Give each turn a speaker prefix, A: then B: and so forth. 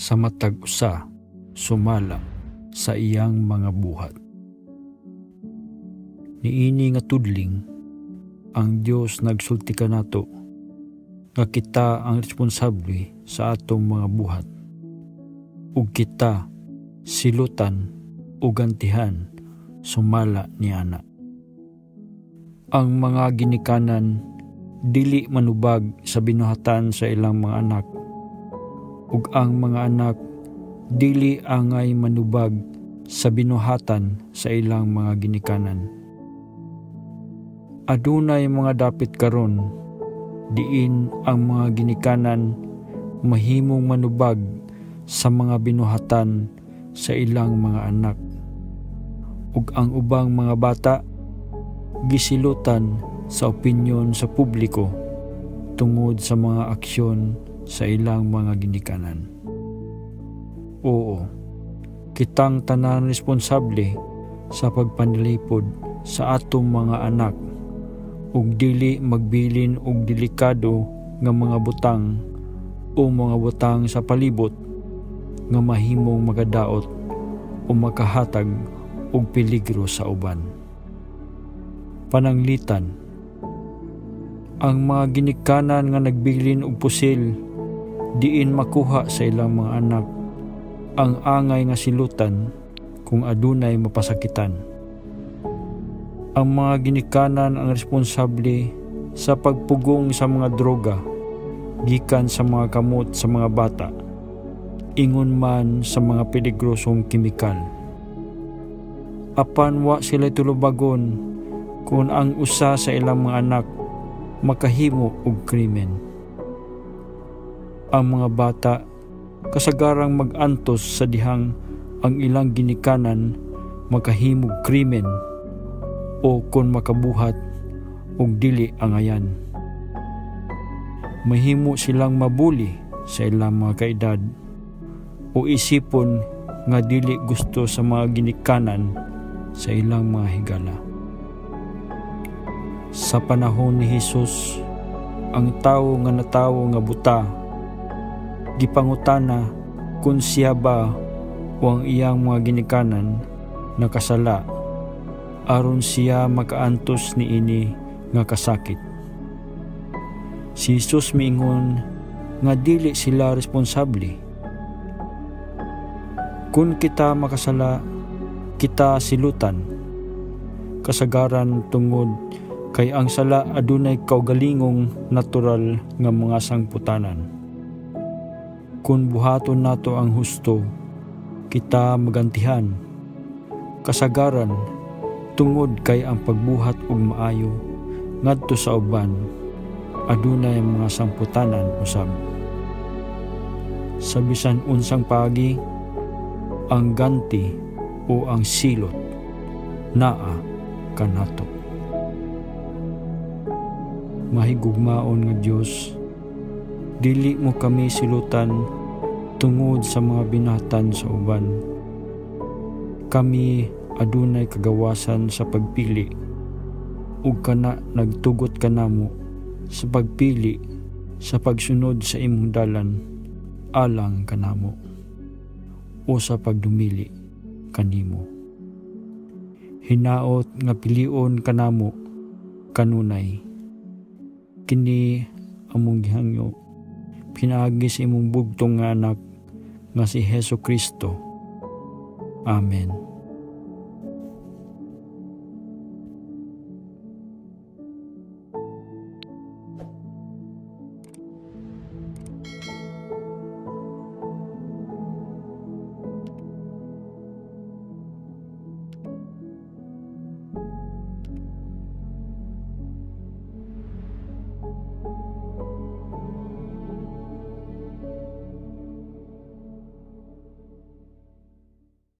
A: sa matag usa sumala sa iyang mga buhat. Niini nga tudling ang Dios nagsulti kanato nga kita ang responsable sa atong mga buhat, ug kita silutan ug gantihan sumala niana. Ang mga ginikanan dili manubag sa binuhatan sa ilang mga anak, ug ang mga anak dili angay manubag sa binuhatan sa ilang mga ginikanan. Adunay mga dapit karon diin ang mga ginikanan mahimong manubag sa mga binuhatan sa ilang mga anak, ug ang ubang mga bata gisilutan sa opinyon sa publiko tungod sa mga aksyon sa ilang mga ginikanan. Oo, kitang tanan responsable sa pagpanilipod sa atong mga anak, ug dili magbilin og delikado nga mga butang o mga butang sa palibot nga mahimong magadaot o makahatag og peligro sa uban. Pananglitan, ang mga ginikanan nga nagbilin og pusil diin makuha sa ilang mga anak ang angay nga silutan kung adunay mapasakitan. Ang mga ginikanan ang responsable sa pagpugong sa mga droga gikan sa mga kamot sa mga bata, ingon man sa mga peligrosong kimikal. Apan wa sila tulubagon kung ang usa sa ilang mga anak makahimo og krimen. Ang mga bata kasagarang mag-antos sa dihang ang ilang ginikanan makahimog krimen o kung makabuhat og dili angayan. Mahimo silang mabuli sa ilang mga kaedad o isipon nga dili gusto sa mga ginikanan sa ilang mga higala. Sa panahon ni Jesus, ang tawo nga natawo nga buta gipangutana kung siya ba o ang iyang mga ginikanan nakasala aron siya makaantos niini nga kasakit. Si Jesus miingon nga dili sila responsable. Kung kita makasala, kita silutan. Kasagaran tungod kay ang sala adunay kaugalingong natural nga mga sangputanan. Kung buhaton nato ang husto, kita magantihan. Kasagaran tungod kay ang pagbuhat og maayo ngadto sa uban adunay mga sangputanan usab. Sa bisan unsang paagi, ang ganti o ang silot naa kanato. Mahigugmaon nga Dios, dili mo kami silutan tungod sa mga binatan sa uban. Kami adunay kagawasan sa pagpili, ug kana nagtugot kanamo sa pagpili sa pagsunod sa imong dalan alang kanamo o sa pagdumili kanimo. Hinaot nga pilion kanamo kanunay. Kini among gihangyo pinaagi sa imong bugtong nga anak nga si Hesus Kristo. Amen.